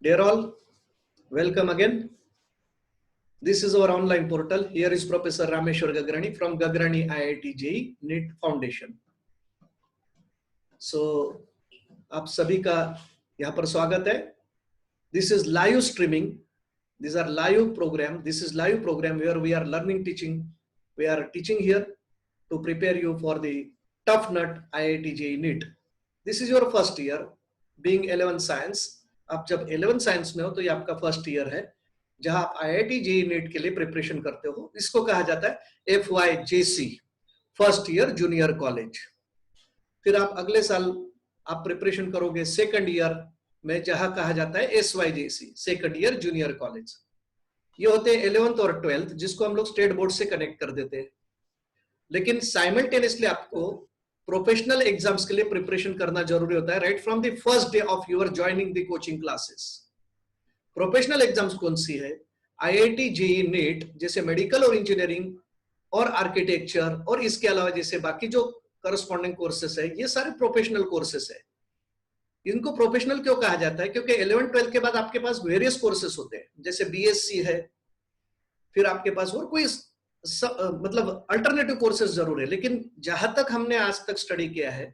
Dear all, welcome again. This is our online portal. Here is Professor Rameshwar Gagrani from Gagrani IIT JEE NEET Foundation. So, आप सभी का यहाँ पर स्वागत है. This is live streaming. These are live program. This is live program where we are learning, teaching. We are teaching here to prepare you for the tough nut IIT JEE NEET. This is your first year being 11 science. आप जब 11 science में हो तो ये आपका first year है जहां आप IIT JEE NEET के लिए प्रिपरेशन करते हो. इसको कहा जाता है FYJC, first year junior college. फिर आप अगले साल आप प्रिपरेशन करोगे सेकंड ईयर में जहां कहा जाता है SYJC, second year junior college. ये होते हैं 11th और 12th जिसको हम लोग स्टेट बोर्ड से कनेक्ट कर देते हैं. लेकिन साइमल्टेनियसली आपको प्रोफेशनल एग्जाम्स के लिए प्रिपरेशन करना जरूरी होता है right from the first day of your joining the coaching classes. Professional exams कौन सी है? IIT JEE NEET जैसे मेडिकल और इंजीनियरिंग और आर्किटेक्चर और इसके अलावा जैसे बाकी जो करस्पॉन्डिंग कोर्सेस है ये सारे प्रोफेशनल कोर्सेस है. इनको प्रोफेशनल क्यों कहा जाता है? क्योंकि 11-12 के बाद आपके पास वेरियस कोर्सेस होते हैं जैसे BSc है, फिर आपके पास और कोई मतलब अल्टरनेटिव कोर्सेज जरूर है. लेकिन जहां तक हमने आज तक स्टडी किया है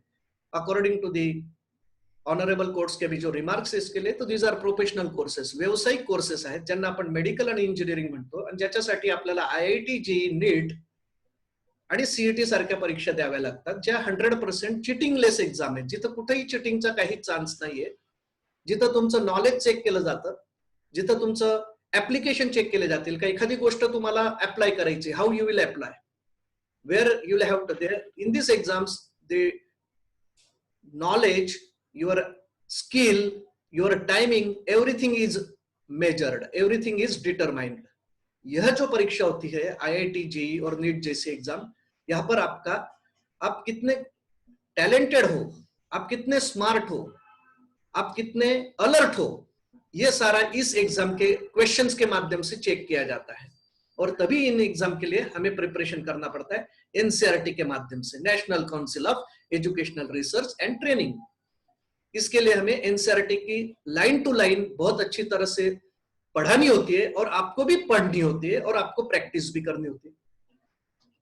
according to the honourable courts के भी जो रिमार्क्स है इसके लिए, तो दीज आर प्रोफेशनल कोर्सेस, व्यावसायिक कोर्सेस आहेत ज्यांना आपण मेडिकल आणि इंजिनिअरिंग म्हणतो आणि ज्याच्यासाठी आपल्याला IIT JEE NEET आणि CET सारख्या परीक्षा द्याव्या लागतात ज्या 100% चिटिंगलेस एक्झाम आहेत, जिथं कुठेही चिटिंगचा काही चान्स नाहीये, जिथं तुमचं नॉलेज चेक केलं जातं, जिथं तुमचं ऍप्लिकेशन चेक केले जातील. का एखादी गोष्ट तुम्हाला अप्लाय करायची, how you will apply, where you will have to there in this exams the knowledge, your skill, your timing, everything is measured, everything is determined. यह जो परीक्षा होती है IIT JEE और NEET जैसे एग्जाम, यहाँ पर आप कितने टैलेंटेड हो, आप कितने स्मार्ट हो, आप कितने अलर्ट हो, ये सारा इस एग्जाम के क्वेश्चंस के माध्यम से चेक किया जाता है. और तभी इन एग्जाम के लिए हमें प्रिपरेशन करना पड़ता है NCERT के माध्यम से, national council of educational research and training. इसके लिए हमें NCERT की लाइन टू लाइन बहुत अच्छी तरह से पढ़ानी होती है और आपको भी पढ़नी होती है और आपको प्रैक्टिस भी करनी होती है.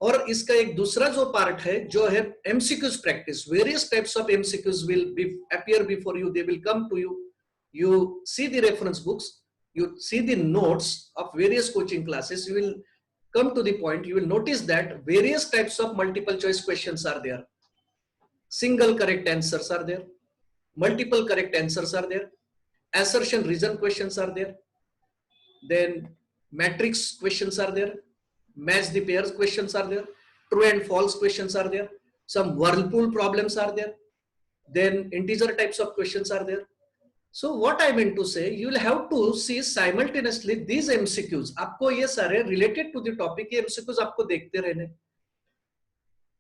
और इसका एक दूसरा जो पार्ट है जो है MCQs practice. Various types of MCQs will be appear before you, they will come to you. You see the reference books, you see the notes of various coaching classes, you will come to the point, you will notice that various types of multiple choice questions are there. Single correct answers are there, multiple correct answers are there, assertion reason questions are there, then matrix questions are there, match the pairs questions are there, true and false questions are there, some whirlpool problems are there, then integer types of questions are there. So what I meant to say, you will have to see simultaneously these MCQs. आपको ये सारे related to the topic ये MCQs आपको देखते रहने.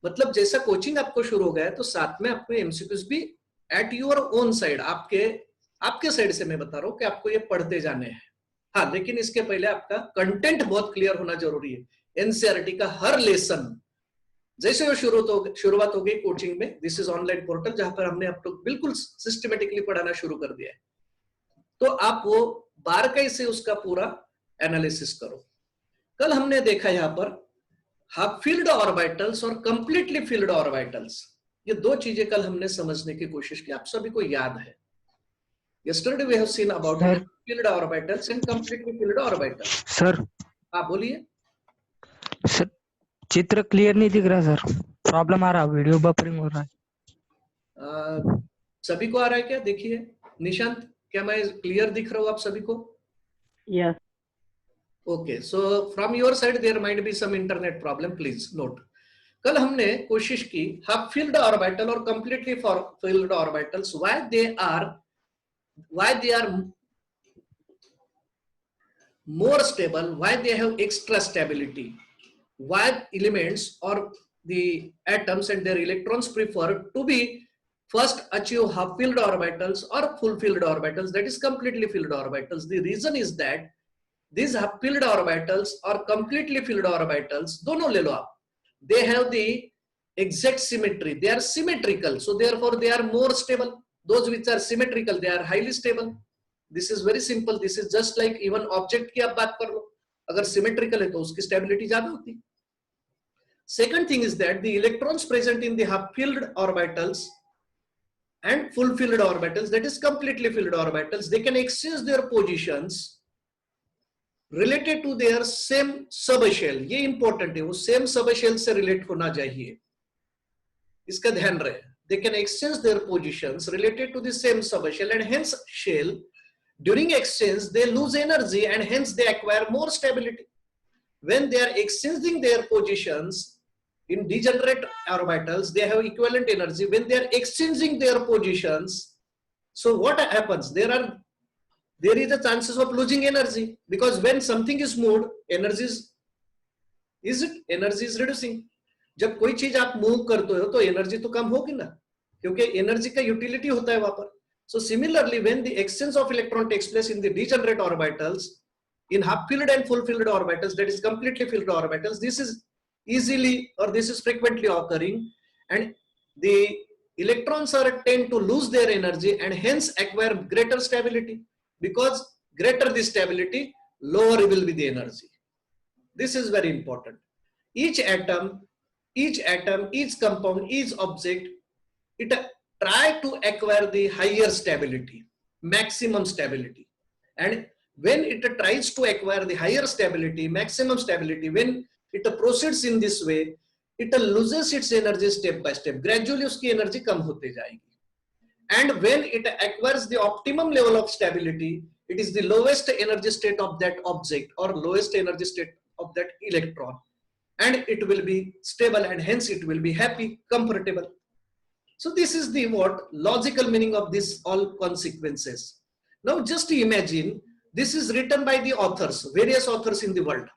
मतलब जैसा coaching आपको शुरू हो गया है तो साथ में आपको MCQs भी at your own side, आपके साइड से मैं बता रहा हूँ कि आपको ये पढ़ते जाने हैं. हाँ, लेकिन इसके पहले आपका कंटेंट बहुत क्लियर होना जरूरी है. NCERT का हर लेसन जैसे वो शुरुआत हो गई कोचिंग में, दिस इज ऑनलाइन पोर्टल जहां पर हमने अब तो बिल्कुल सिस्टमेटिकली पढ़ाना शुरू कर दिया है, तो आप वो बारकाई से उसका पूरा एनालिसिस करो. कल हमने देखा यहाँ पर हाफ फील्ड ऑर्बिटल्स और कंप्लीटली फील्ड ऑर्बिटल्स, ये दो चीजें कल हमने समझने की कोशिश की. आप सभी को याद है yesterday we have seen about filled orbitals and completely filled orbitals. Sir हाँ बोलिए. सर चित्र क्लियर नहीं दिख रहा सर, प्रॉब्लम आ रहा, वीडियो बफरिंग हो रहा है. सभी को आ रहा है क्या? देखिए निशांत, क्या मैं क्लियर दिख रहा हूँ आप सभी को? Yes. Okay, so from your side there might be some internet problem, please note. कल हमने कोशिश की हाफ फील्ड ऑर्बिटल और completely filled orbitals, why they are more stable, why they have extra stability, why elements or the atoms and their electrons prefer to be first achieve half filled orbitals or full filled orbitals, that is completely filled orbitals. The reason is that these half filled orbitals or completely filled orbitals, dono le lo aap, they have the exact symmetry, they are symmetrical, so therefore they are more stable. Those which are symmetrical, they are highly stable. This is very simple, this is just like even object की आप बात कर लो, अगर symmetrical है तो उसकी stability ज्यादा होती है. Second thing is that the electrons present in the half-filled orbitals and full-filled orbitals, that is completely filled orbitals, they can exchange their positions related to their same subshell. ये important है, वो same subshell से relate होना चाहिए, इसका ध्यान रहे. They can exchange their positions related to the same subshell, and hence shell during exchange they lose energy and hence they acquire more stability. When they are exchanging their positions in degenerate orbitals, they have equivalent energy. When they are exchanging their positions, so what happens? There is a chances of losing energy, because when something is moved, energy is reducing. जब कोई चीज आप move करते हो तो energy तो कम होगी ना, क्योंकि एनर्जी का यूटिलिटी होता है वहां पर. So similarly, when the exchange of electron takes place in the degenerate orbitals, in half-filled and full-filled orbitals, that is completely filled orbitals, this is easily or this is frequently occurring, and the electrons tend to lose their energy and hence acquire greater stability, because greater the stability, lower will be the energy. This is very important. Each atom, each compound, each object, it try to acquire the higher stability, maximum stability, and when it tries to acquire the higher stability, maximum stability, when it proceeds in this way, it loses its energy step by step. Gradually उसकी energy कम होते जाएगी. And when it acquires the optimum level of stability, it is the lowest energy state of that object or lowest energy state of that electron, and it will be stable and hence it will be happy, comfortable. So this is the logical meaning of this all consequences. Now just imagine, this is written by the authors, various authors in the world.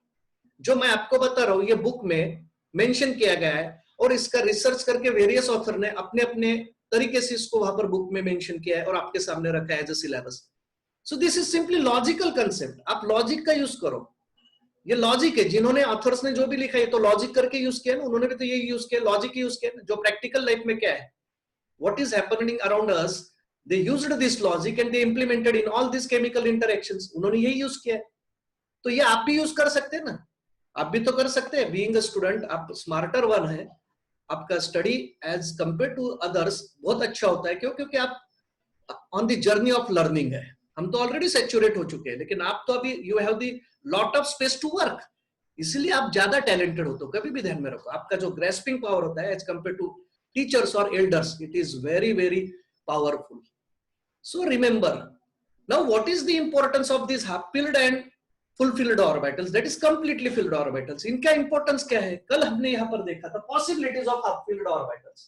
जो मैं आपको बता रहा हूं ये book में mention किया गया है, और इसका रिसर्च करके वेरियस ऑथर ने अपने अपने तरीके से इसको वहां पर बुक में मेंशन किया है और आपके सामने रखा है as a syllabus. So this is simply logical concept. आप लॉजिक का यूज करो, ये लॉजिक है. जिन्होंने ऑथर्स ने जो भी लिखा है तो लॉजिक करके यूज किया ना, उन्होंने भी तो ये यूज किया, लॉजिक यूज किया. जो प्रैक्टिकल लाइफ में क्या है, what is happening around us, they used this logic and they implemented in all these chemical interactions. उन्होंने यही यूज किया है, तो ये आप भी यूज कर सकते हैं ना, आप भी तो कर सकते हैं. बीइंग अ स्टूडेंट आप स्मार्टर वन है, आपका study as compare to others बहुत अच्छा होता है. क्यों? क्योंकि आप on the journey of learning है. हम तो ऑलरेडी सैचुरेट हो चुके हैं, लेकिन आप तो अभी you have the lot of space to work, इसलिए आप ज्यादा टैलेंटेड हो. तो कभी भी ध्यान में रखो, आपका जो ग्रेस्पिंग पावर होता है as compare to teachers or elders, it is very very powerful. So remember, now what is the importance of these half-filled and full-filled orbitals, that is completely filled orbitals? इनका importance क्या है? कल हमने यहाँ पर देखा था possibilities of half-filled orbitals.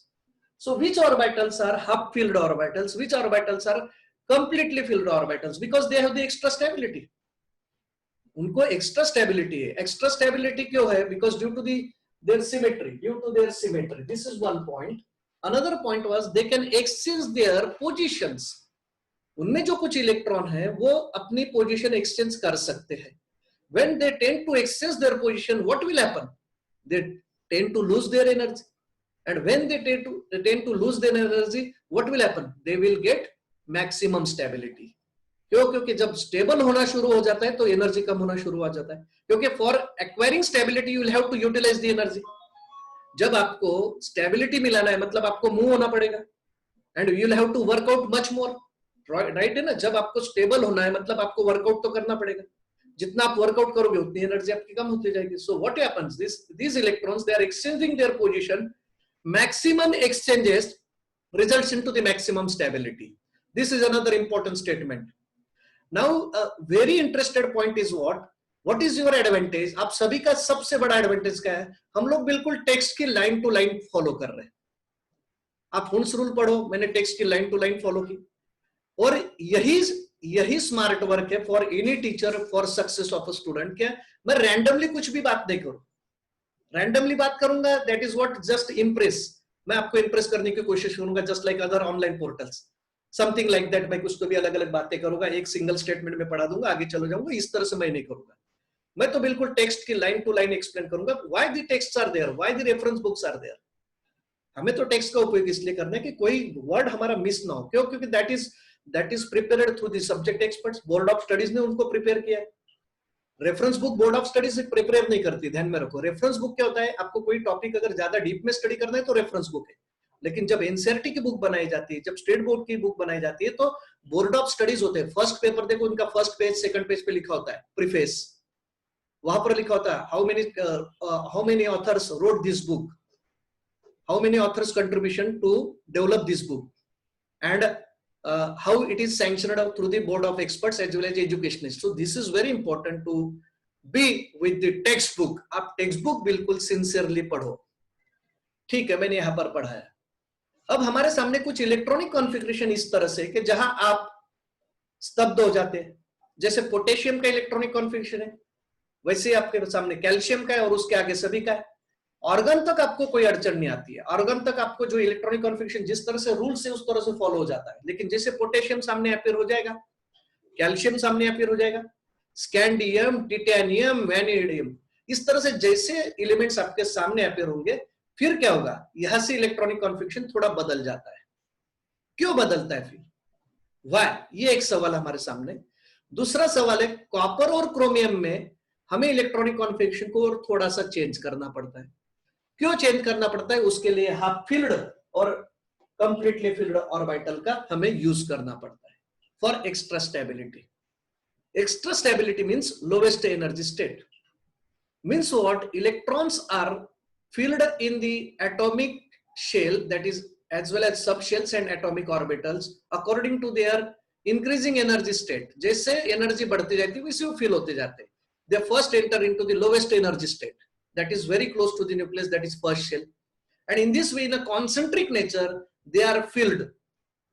So which orbitals are half-filled orbitals, which orbitals are completely filled orbitals? Because they have the extra stability. उनको extra stability है. Extra stability क्यों है? Because due to their symmetry. This is one point. Another point was they can exchange their positions. उनमें जो कुछ electron है वो अपनी पोजीशन एक्सचेंज कर सकते हैं. When they tend to exchange their position, what will happen? They tend to lose their energy, and when they tend to lose their energy, what will happen? They will get maximum stability. क्यों? क्योंकि जब stable होना शुरू हो जाता है तो energy कम होना शुरू हो जाता है, क्योंकि for acquiring stability you will have to utilise the energy. जब आपको स्टेबिलिटी मिलाना है मतलब आपको मूव होना पड़ेगा, and you will have to work out much more, right है ना. जब आपको स्टेबल होना है मतलब आपको वर्कआउट तो करना पड़ेगा. जितना आप वर्कआउट करोगे उतनी एनर्जी आपकी कम होती जाएगी. So what happens, these electrons, they are exchanging their position. Maximum exchanges results into the maximum stability. This is another important statement. Now a very interested point is what is your advantage? आप सभी का सबसे बड़ा advantage क्या है? हम लोग बिल्कुल टेक्स्ट की लाइन टू लाइन फॉलो कर रहे हैं. आप हुन्स रूल पढ़ो, मैंने टेक्स्ट की लाइन टू लाइन फॉलो की, और यही स्मार्ट वर्क है for any teacher for success of a student. क्या मैं रैंडमली कुछ भी बात नहीं करूं, रैंडमली बात करूंगा, that is what just impress. मैं आपको इम्प्रेस करने की कोशिश करूंगा, just like other online portals, something like that. मैं कुछ तो भी अलग अलग बातें करूंगा, एक सिंगल स्टेटमेंट में पढ़ा दूंगा, आगे चलो जाऊंगा. इस तरह से मैं नहीं करूंगा. मैं तो बिल्कुल टेक्स्ट की लाइन टू लाइन एक्सप्लेन करूंगा. Why the texts are there, why the reference books are there. हमें तो टेक्स्ट का उपयोग इसलिए करना है कि कोई वर्ड हमारा मिस ना हो. क्यों? क्योंकि that is that is prepared through the subject experts, board of studies ने उनको प्रिपेयर किया है। Reference book board of studies से प्रिपेयर नहीं करती, ध्यान में रखो। रेफरेंस बुक क्या होता है, आपको कोई टॉपिक अगर ज्यादा डीप में स्टडी करना है तो रेफरेंस बुक है, लेकिन जब एनसीईआरटी की बुक बनाई जाती है, जब स्टेट बोर्ड की बुक बनाई जाती है, तो बोर्ड ऑफ स्टडीज होते हैं। फर्स्ट पेपर देखो, उनका फर्स्ट पेज सेकंड पेज पे लिखा होता है प्रीफेस, वहां पर लिखा होता है how many authors wrote this book, how many authors contribution to develop this book, and how it is sanctioned through the board of experts as well as educationists. So this is very important to be with the textbook. आप textbook बिल्कुल sincerely पढ़ो, ठीक है, मैंने यहां पर पढ़ा है। अब हमारे सामने कुछ इलेक्ट्रॉनिक कॉन्फ़िगरेशन इस तरह से कि जहां आप स्तब्ध हो जाते हैं। जैसे पोटेशियम का इलेक्ट्रॉनिक कॉन्फ़िगरेशन है, वैसे आपके सामने कैल्शियम का है और उसके आगे सभी का है। ऑर्गन तक आपको कोई अड़चन नहीं आती है, ऑर्गन तक आपको जो इलेक्ट्रॉनिक कॉन्फ़िगरेशन जिस तरह से रूल से उस तरह से फॉलो हो जाता है। लेकिन जैसे पोटेशियम सामने अपीयर हो जाएगा, कैल्शियम सामने अपीयर हो जाएगा, स्कैंडियम, टिटेनियम, वैनेडियम, इस तरह से जैसे एलिमेंट्स आपके सामने अपीयर होंगे, फिर क्या होगा, यहां से इलेक्ट्रॉनिक कॉन्फ़िगरेशन थोड़ा बदल जाता है। क्यों बदलता है फिर, वाई, ये एक सवाल हमारे सामने। दूसरा सवाल है, कॉपर और क्रोमियम में हमें इलेक्ट्रॉनिक कॉन्फ़िगरेशन को थोड़ा सा चेंज करना पड़ता है। क्यों चेंज करना पड़ता है, उसके लिए हाफ फील्ड और कंप्लीटली फील्ड ऑर्बिटल का हमें यूज करना पड़ता है for extra stability. Extra stability means lowest energy state, means what, electrons are filled in the atomic shell, that is as well as subshells and atomic orbitals according to their increasing energy state. जैसे energy बढ़ती जाती है वैसे वो fill होते जाते हैं। They first enter into the lowest energy state, that is very close to the nucleus, that is first shell, and in this way, in a concentric nature, they are filled.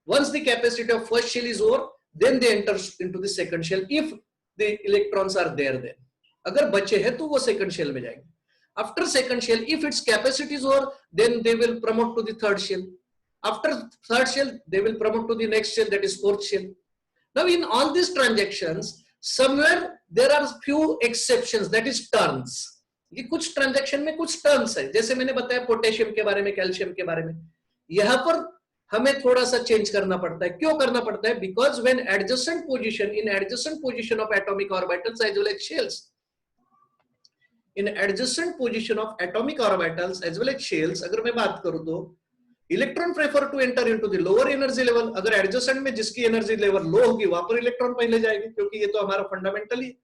Once the capacity of first shell is over, then they enter into the second shell if the electrons are there. Then अगर बचे हैं तो वो second shell में जाएंगे। After second shell, if its capacity is over, then they will promote to the third shell. After third shell, they will promote to the next shell, that is fourth shell. Now, in all these transactions, somewhere there are few exceptions, that is turns. ये कुछ transaction में कुछ turns है, जैसे मैंने बताया potassium के बारे में, कैल्शियम के बारे में। यहां पर हमें थोड़ा सा चेंज करना पड़ता है। क्यों करना पड़ता है? Because when adjacent position, in adjacent position of atomic orbitals as well as shells, in adjacent position of atomic orbitals as well as shells, अगर मैं बात करूं तो electron prefer to enter into the lower energy level. अगर adjacent में जिसकी energy level low होगी वहां पर इलेक्ट्रॉन पहले जाएंगे, क्योंकि ये तो हमारा fundamentally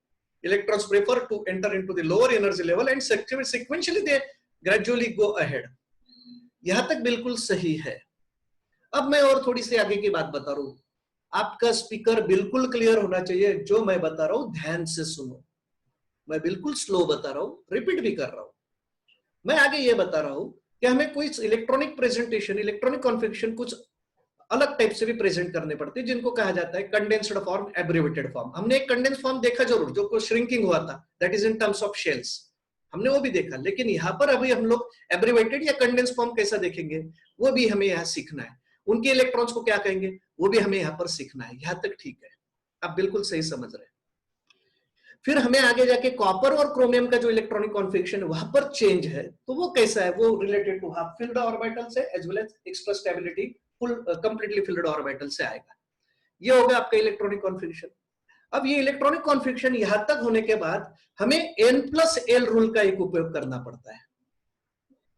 electrons prefer to enter into the lower energy level and sequentially they gradually go ahead. यहां तक बिल्कुल सही है। अब मैं और थोड़ी सी आगे की बात बता रहा हूं। आपका स्पीकर बिल्कुल क्लियर होना चाहिए, जो मैं बता रहा हूं ध्यान से सुनो। मैं बिल्कुल स्लो बता रहा हूं, रिपीट भी कर रहा हूं। मैं आगे ये बता रहा हूं कि हमें कोई इलेक्ट्रॉनिक प्रेजेंटेशन, इलेक्ट्रॉनिक कॉन्फ़िगरेशन कुछ अलग टाइप से भी प्रेजेंट करने पड़ते हैं, जिनको कहा जाता है कंडेंस्ड फॉर्म, एब्रिवेटेड फॉर्म। हमने एक कंडेंस्ड फॉर्म देखा जरूर, जो को श्रिंकिंग हुआ था, that is in terms of shells, हमने वो भी देखा। लेकिन यहाँ पर अभी हम लोग एब्रिवेटेड या कंडेंस्ड फॉर्म कैसा देखेंगे, वो भी हमें यहाँ सीखना है। उनके इलेक्ट्रॉन्स को क्या कहेंगे, वो भी हमें यहाँ पर सीखना है। यहाँ तक ठीक है, आप बिल्कुल सही समझ रहे हैं। फिर हमें आगे जाके कॉपर और क्रोमियम का जो इलेक्ट्रॉनिक कॉन्फ़िगरेशन वहां पर चेंज है, तो वो कैसा है, वो related to half filled orbital से as well as extra stability full completely filled orbital से आएगा। ये होगा आपका इलेक्ट्रॉनिक कॉन्फ़िगरेशन। अब ये इलेक्ट्रॉनिक कॉन्फ़िगरेशन यहां तक होने के बाद हमें n+l रूल का एक उपयोग करना पड़ता है।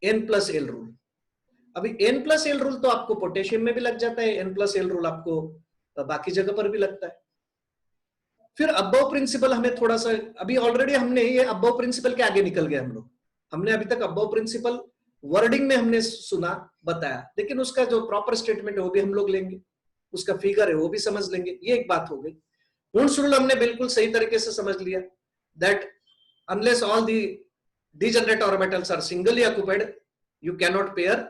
n+l रूल, अभी n+l रूल तो आपको पोटेशियम में भी लग जाता है, n+l रूल आपको बाकी जगह पर भी लगता है। फिर अबव प्रिंसिपल हमें थोड़ा सा, अभी ऑलरेडी हमने ये अबव प्रिंसिपल के आगे निकल गए हम लोग। हमने अभी तक अबव प्रिंसिपल वर्डिंग में हमने सुना, बताया, लेकिन उसका जो प्रॉपर स्टेटमेंट है वो भी हम लोग लेंगे, उसका फिगर है वो भी समझ लेंगे। ये एक बात हो गई। वुंड्स रूल हमने बिल्कुल सही तरीके से समझ लिया, that unless all the degenerate orbitals are singly occupied you can not pair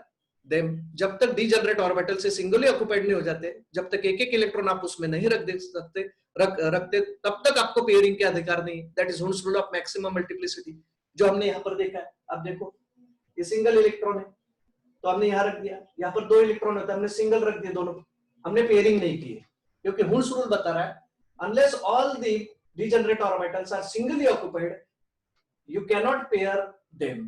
them. जब तक डीजनरेट ऑर्बिटल से सिंगली ऑक्युपाइड नहीं हो जाते, जब तक एक एक इलेक्ट्रॉन आप उसमें नहीं रखते, तब तक आपको पेयरिंग के अधिकार नहीं। That is wounds rule of maximum multiplicity, जो हमने यहाँ पर देखा है। आप देखो, ये सिंगल इलेक्ट्रॉन है तो हमने यहाँ रख दिया, यहाँ पर 2 इलेक्ट्रॉन होता है, हमने सिंगल रख दिया दोनों, हमने पेयरिंग नहीं की, क्योंकि वुंड्स रूल बता रहा है unless all the degenerate orbitals are singly occupied you can not pair them.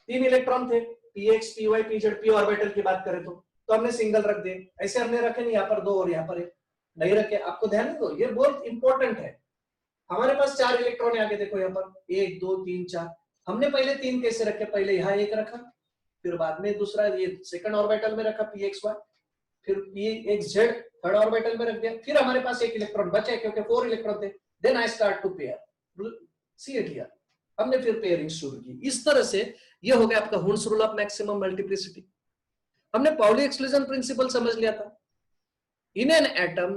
3 electron थे, px, py, pz, p orbital की बात करें तो हमने सिंगल रख दिए। ऐसे हमने रखे नहीं, यहाँ पर 2 और यहाँ पर 1, नहीं रखे, आपको ध्यान दो, ये बहुत इंपॉर्टेंट है। हमारे पास 4 इलेक्ट्रॉन है, आगे देखो यहाँ पर 1 2 3 4। हमने पहले 3 कैसे रखे, पहले यहाँ 1 रखा, फिर बाद में दूसरा ये सेकंड ऑर्बिटल में रखा pxy, फिर pxz थर्ड ऑर्बिटल में रख दिया, फिर हमारे पास 1 इलेक्ट्रॉन बचा क्योंकि 4 इलेक्ट्रॉन थे। Then I start to pair, see it here, हमने फिर पेयरिंग शुरू की। इस तरह से ये हो गया आपका Hund's rule of maximum multiplicity. हमने पाउली एक्सक्लूजन प्रिंसिपल समझ लिया था। In an atom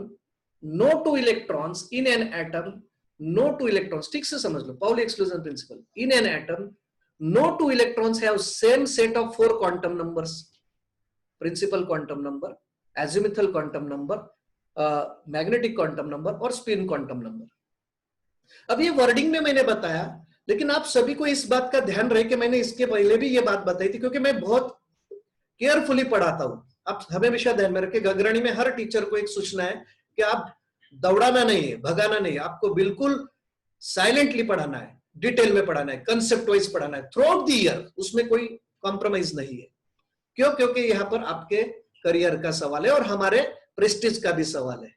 no 2 electrons, in an atom no 2 electrons, ठीक से समझ लो Pauli exclusion principle. In an atom no 2 electrons have same set of 4 quantum numbers, principal quantum number, azimuthal quantum number, magnetic quantum number और spin quantum number. अब ये wording में मैंने बताया, लेकिन आप सभी को इस बात का ध्यान रहे कि मैंने इसके पहले भी ये बात बताई थी, क्योंकि मैं बहुत केयरफुली पढ़ाता हूं। आप हमेशा ध्यान में रखें, अग्रणी में हर टीचर को एक सूचना है कि आप दौड़ाना नहीं है, भगाना नहीं है, आपको बिल्कुल साइलेंटली पढ़ाना है, डिटेल में पढ़ाना है, कंसेप्ट वाइज पढ़ाना है थ्रू आउट द ईयर, उसमें कोई कॉम्प्रोमाइज नहीं है। क्यों? क्योंकि यहाँ पर आपके करियर का सवाल है और हमारे प्रेस्टीज का भी सवाल है।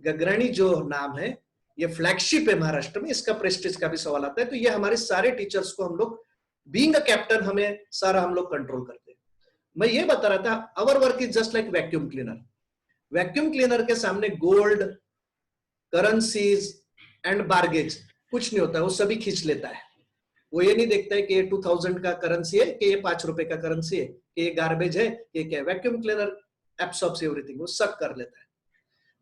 गगराणी जो नाम है ये फ्लैगशिप है महाराष्ट्र में, इसका प्रेस्टीज का भी सवाल आता है। तो ये हमारे सारे टीचर्स को हम लोग बीइंग अ कैप्टन हमें सारा हम लोग कंट्रोल करते हैं। मैं ये बता रहा था, our work is just like vacuum cleaner. Vacuum cleaner के सामने गोल्ड, करेंसीज एंड बार्गेज कुछ नहीं होता है, वो सभी खींच लेता है। वो ये नहीं देखता है कि ये 2000 का करेंसी है कि ये 5 रुपए का करेंसी है कि ये गार्बेज है कि क्या है। वैक्यूम क्लीनर एब्सॉर्ब्स एवरीथिंग, वो सब कर लेता है।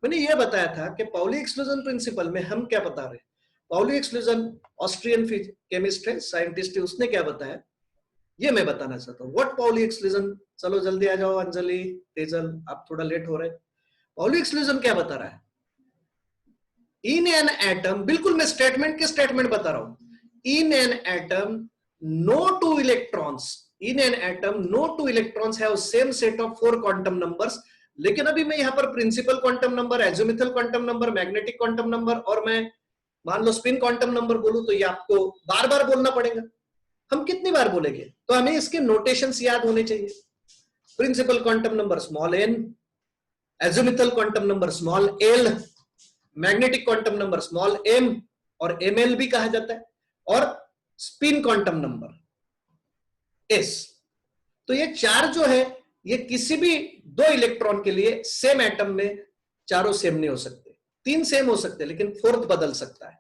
मैंने ये बताया था कि पाउली एक्सक्लूजन प्रिंसिपल में हम क्या बता रहे हैं। पाउली एक्सक्लूजन ऑस्ट्रियन केमिस्ट है, साइंटिस्ट है, उसने क्या बताया ये मैं बताना चाहता हूँ। व्हाट पाउली एक्सक्लूजन, चलो जल्दी आ जाओ अंजलि, तेजल, आप थोड़ा लेट हो रहे। पाउली एक्सक्लूजन क्या बता रहा है? इन एन एटम, बिल्कुल मैं स्टेटमेंट के स्टेटमेंट बता रहा हूं, in an atom no 2 electrons, in an atom no 2 electrons have same set of 4 quantum numbers. लेकिन अभी मैं यहां पर principal quantum number, azimuthal quantum number, magnetic quantum number और मैं मान लो स्पिन क्वांटम नंबर बोलूं तो ये आपको बार बार बोलना पड़ेगा। हम कितनी बार बोलेंगे? तो हमें इसके नोटेशंस याद होने चाहिए। Principal quantum number small n, azimuthal quantum number small l, magnetic quantum number small m और एमएल भी कहा जाता है, और स्पिन क्वांटम नंबर एस। तो ये 4 जो है ये किसी भी 2 इलेक्ट्रॉन के लिए सेम एटम में चारों सेम नहीं हो सकते, 3 सेम हो सकते, लेकिन 4th बदल सकता है।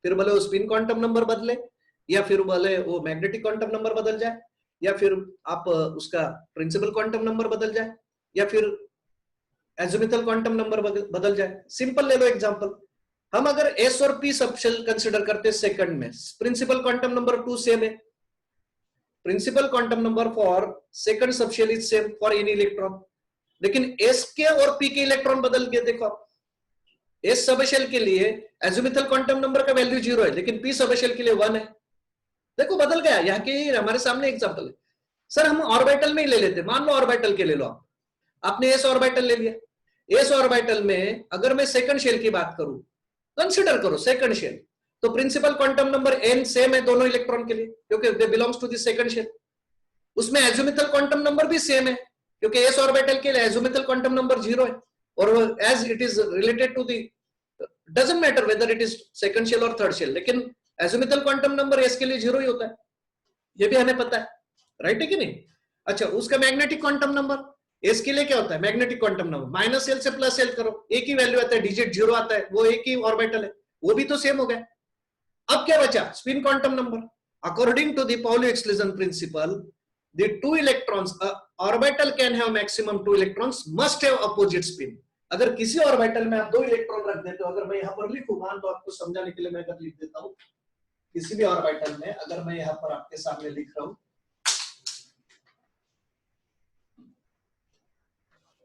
फिर भले वो स्पिन क्वांटम नंबर बदले, या फिर भले वो मैग्नेटिक क्वांटम नंबर बदल जाए, या फिर आप उसका प्रिंसिपल क्वांटम नंबर बदल जाए, या फिर एजिमुथल क्वांटम नंबर बदल जाए। सिंपल ले लो एग्जांपल, हम अगर एस और पी सबशेल कंसीडर करते हैं सेकंड में, प्रिंसिपल क्वांटम नंबर 2 सेम है, principal quantum number for second subshell is same for any electron, लेकिन एस के और पी के इलेक्ट्रॉन बदल गए। देखो आप, एस सबशेल के लिए एजिमुथल क्वांटम नंबर का वैल्यू 0 है, लेकिन पी सबशेल के लिए 1 है। देखो बदल गया। यहाँ के हमारे सामने एग्जांपल है। सर हम ऑर्बिटल में ही ले लेते, मान लो ऑर्बिटल के ले लो, आपने एस ऑर्बिटल ले लिया। एस ऑर्बिटल में अगर मैं सेकंड शेल की बात करूं, कंसीडर करो सेकंड शेल, तो principal quantum number n same है दोनों इलेक्ट्रॉन के लिए क्योंकि they belongs to the second shell. उसमें एजिमुथल क्वांटम नंबर भी सेम है क्योंकि एस ऑर्बिटल के लिए एजिमुथल क्वांटम नंबर 0 है, और as it is related to the, doesn't matter whether it is second shell और थर्ड शेल, लेकिन एजिमुथल क्वांटम नंबर एस के लिए 0 ही होता है, ये भी हमें पता है, राइट है कि नहीं। अच्छा, उसका मैग्नेटिक क्वांटम नंबर एस के लिए क्या होता है? मैग्नेटिक क्वांटम नंबर -l से +l करो, एक ही वैल्यू आता है, डिजिट 0 आता है, वो एक ही ऑर्बिटल है, वो भी तो सेम हो गया। अब क्या बचा? Spin quantum number. According to the Pauli exclusion principle, the 2 electrons, orbital can have maximum 2 electrons, must have opposite spin. अगर किसी ऑर्बिटल में आप 2 इलेक्ट्रॉन रख देते हो, अगर मैं यहां पर लिखूं, मान लो आपको समझाने के लिए मैं अगर लिख देता हूं, किसी भी ऑर्बिटल में अगर मैं यहां पर आपके सामने लिख रहा हूं,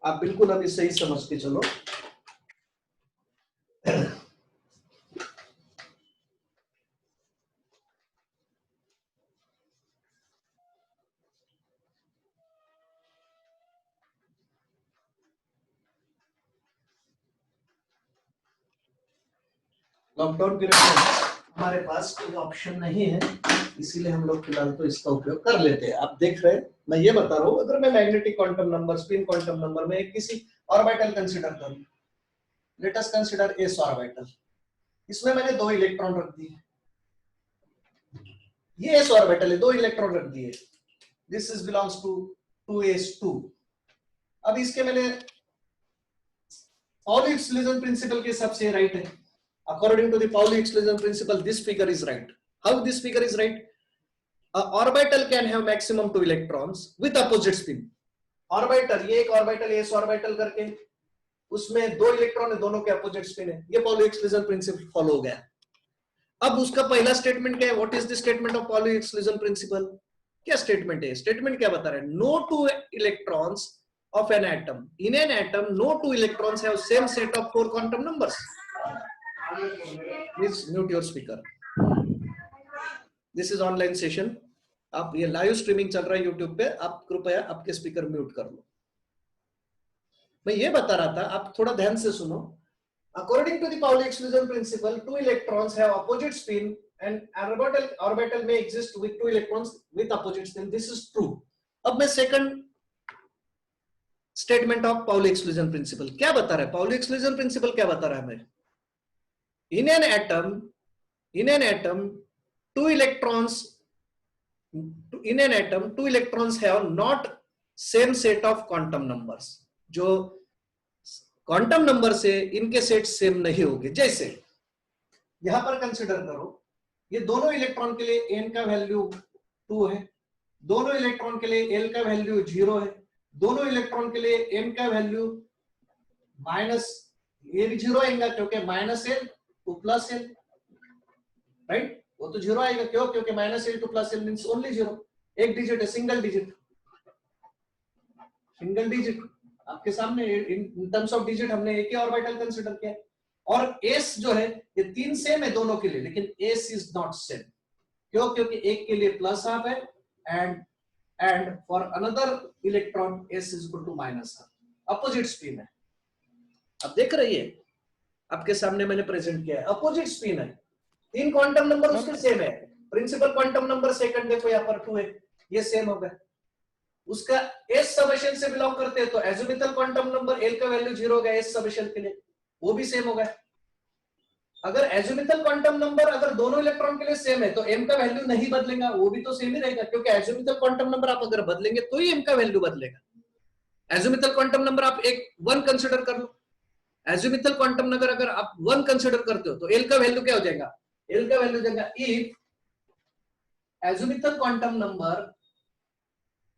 आप बिल्कुल अभी सही समझ के चलो। लॉकडाउन पीरियड में हमारे पास कोई ऑप्शन नहीं है, इसीलिए हम लोग फिलहाल तो इसका उपयोग कर लेते हैं। आप देख रहे हैं, मैं ये बता रहा हूं, अगर मैं magnetic quantum number, spin quantum number में किसी ऑर्बिटल कंसीडर करूं, let us consider S orbital, इसमें मैंने 2 इलेक्ट्रॉन रख दिए, ये एस ऑर्बिटल है, 2 इलेक्ट्रॉन रख दिए, this is belongs to 2s2। अब इसके मैंने पाउली एक्सक्लूजन प्रिंसिपल के हिसाब से राइट है, according to the Pauli exclusion principle this figure is right. How this figure is right? A orbital can have maximum 2 electrons with opposite spin. Orbital, ये एक orbital S orbital करके, उसमें 2 electron है, दोनों के अपोजिट स्पिन है, ये Pauli exclusion principle follow हो गया। अब उसका पहला स्टेटमेंट क्या है? What is the statement of Pauli exclusion principle? क्या स्टेटमेंट है? स्टेटमेंट क्या बता रहा है? No 2 electrons of an atom, in an atom no 2 electrons have same set of 4 quantum numbers. Please mute your speaker. This is online session, आप ये live streaming चल रहा है यूट्यूब पे, आप कृपया आपके स्पीकर म्यूट कर लो। मैं ये बता रहा था, आप थोड़ा ध्यान से सुनो। According to the Pauli exclusion principle, 2 electrons have opposite spin and orbital may exist with 2 electrons with opposite spin. This is true. अब मैं second statement of Pauli exclusion principle क्या बता रहा है? पाउली एक्सक्लूजन प्रिंसिपल क्या बता रहा है हमें? इन an atom 2 electrons have not same set of quantum numbers. जो क्वांटम नंबर से इनके सेट सेम नहीं होंगे। जैसे यहां पर कंसिडर करो, ये दोनों इलेक्ट्रॉन के लिए n का वैल्यू 2 है, दोनों इलेक्ट्रॉन के लिए l का वैल्यू 0 है, दोनों इलेक्ट्रॉन के लिए m का वैल्यू माइनस, ये भी 0 आएगा क्योंकि minus l two plus l, right? वो तो 0 आएगा, क्यों? क्योंकि minus l two plus l means only 0, एक डिजिट है, सिंगल डिजिट आपके सामने इन टर्म्स ऑफ डिजिट हमने एक ही ऑर्बिटल कंसीडर किया। और s जो है ये 3 सेम है दोनों के लिए, लेकिन s इज नॉट सेम, क्यों? क्योंकि एक के लिए प्लस हाफ है and for another electron s is equal to minus half, opposite spin है। अब देख रही है आपके सामने मैंने प्रेजेंट किया है, अपोजिट स्पिन है, 3 क्वांटम नंबर उसके सेम है, प्रिंसिपल क्वांटम नंबर सेकंड देखो यहाँ पर 2 है, ये सेम हो गया। उसका s सबेशन से बिलोंग करते हैं तो एजिमुथल क्वांटम नंबर l का वैल्यू 0 होगा s सबेशन के लिए, वो भी सेम होगा। अगर एजिमुथल क्वांटम नंबर अगर दोनों इलेक्ट्रॉन के लिए सेम है तो m का वैल्यू नहीं बदलेगा, वो भी तो सेम ही रहेगा, क्योंकि एजिमुथल क्वांटम नंबर आप अगर बदलेंगे तो ही m का वैल्यू बदलेगा। एजिमुथल क्वांटम नंबर आप एक 1 कंसीडर कर लो, एजिमुथल क्वांटम नंबर अगर आप 1 कंसीडर करते हो तो l का वैल्यू क्या हो जाएगा? l का वैल्यू हो जाएगा if azimuthal quantum number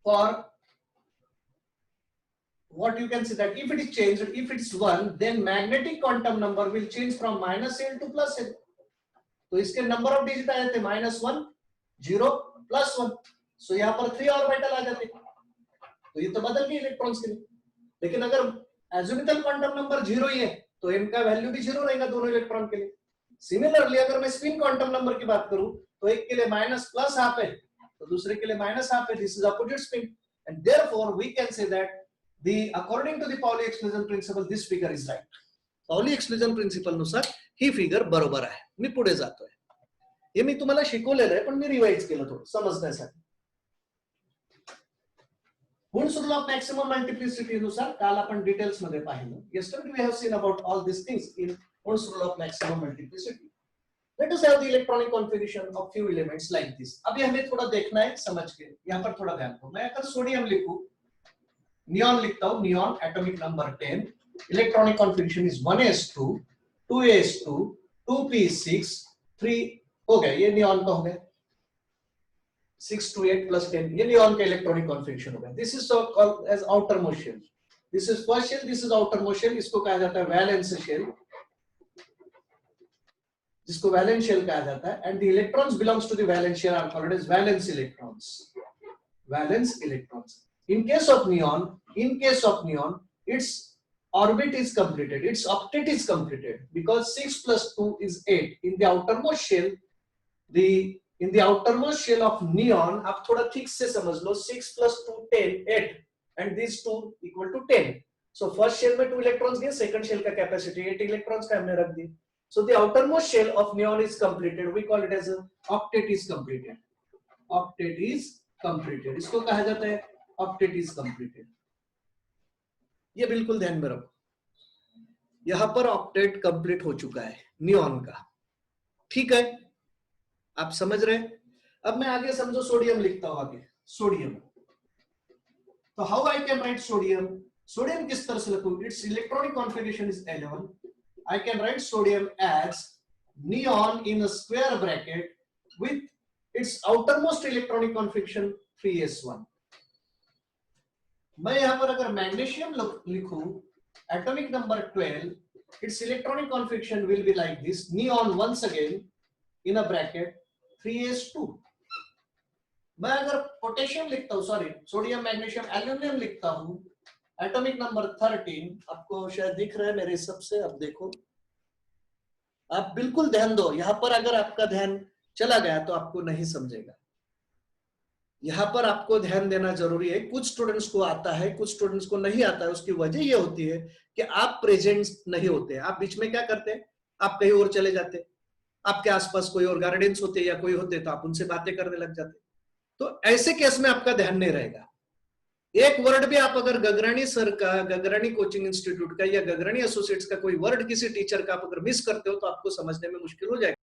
for what you can say that if it is changed, if it's 1, then magnetic quantum number will change from minus l to plus l. तो इसके number of digit आए थे -1 0 +1, सो यहाँ पर 3 orbital आ जाते, तो ये तो बदल गए इलेक्ट्रॉन्स के लिए। लेकिन अगर एजिमुथल क्वांटम नंबर 0 ही है तो m का वैल्यू भी 0 रहेगा दोनों इलेक्ट्रॉन के लिए। सिमिलरली अगर मैं स्पिन क्वांटम नंबर की बात करूं तो एक के लिए माइनस प्लस हाफ है तो दूसरे के लिए माइनस हाफ है, this is opposite spin and therefore we can say that according to the Pauli exclusion principle this figure is right. Pauli exclusion principle नुसार ही फिगर बरोबर आहे। मी पुढे जातोय, हे मी तुम्हाला शिकवलेलं आहे पण मी रिवाइज केलं थोडं समजण्यासाठी। Hund's law of maximum multiplicity नुसार काल आपण डिटेल्स मध्ये पाहिलं, yesterday we have seen about all these things in Hund's law of maximum multiplicity. Let us have the electronic configuration of few elements like this. अभी हमें थोड़ा देखना है समझ के, यहाँ पर थोड़ा ध्यान दो। मैं अगर सोडियम लिखूं, नियॉन लिखता हूं, neon atomic number 10, electronic configuration is 1s2 2s2 2p6 3 हो गया, ये नियॉन का हो गया 6 to 8 plus 10, ये नियॉन का इलेक्ट्रॉनिक कॉन्फ़िगरेशन हो गया। This is so called as outer most shell, this is first shell, this is outer most shell, इसको कहा जाता है वैलेंस शेल, जिसको वैलेंस शेल कहा जाता है, and the electrons belongs to the valence shell are called as valence electrons, valence electrons. In case of neon, its orbit is completed, its octet is completed because 6 plus 2 is 8. In the outermost shell, in the outermost shell of neon, आप थोड़ा ठीक से समझ लो, 6 plus 2 10 8 and these 2 equal to 10. So first shell में 2 electrons गए, second shell का capacity 8 electrons का हमने रख दी। So the outermost shell of neon is completed. We call it as a octet is completed. Octet is completed. इसको कहा जाता है octet is completed. ये बिल्कुल ध्यान में रखो। यहां पर ऑक्टेट कंप्लीट हो चुका है नियॉन का, ठीक है, आप समझ रहे हैं। अब मैं आगे समझो सोडियम लिखता हूं, आगे सोडियम, तो how I can write sodium, sodium किस तरह से लिखूं, its electronic configuration is 11, I can write sodium as neon in a square bracket with its outermost electronic configuration 3s1। मैं यहां पर अगर मैग्नीशियम लिखूं atomic number 12, its electronic configuration will be like this, neon once again in a bracket 3s2। मैं अगर potassium लिखता हूं, sorry sodium magnesium aluminium लिखता हूं एटॉमिक नंबर 13, आपको शायद दिख रहा है मेरे हिसाब से, अब देखो आप बिल्कुल ध्यान दो, यहां पर अगर आपका ध्यान चला गया तो आपको नहीं समझेगा, यहां पर आपको ध्यान देना जरूरी है। कुछ स्टूडेंट्स को आता है, कुछ स्टूडेंट्स को नहीं आता है, उसकी वजह यह होती है कि आप प्रेजेंट नहीं होते, आप बीच में क्या करते हैं, आप कहीं और चले जाते, आपके आसपास कोई और गार्डियंस होते या कोई होते तो आप उनसे बातें करने लग जाते, तो ऐसे केस में आपका ध्यान नहीं रहेगा। एक वर्ड भी आप अगर गगरानी सर का, गगरानी कोचिंग इंस्टीट्यूट का या गगरानी एसोसिएट्स का कोई वर्ड किसी टीचर का आप अगर मिस करते हो तो आपको समझने में मुश्किल हो जाएगा।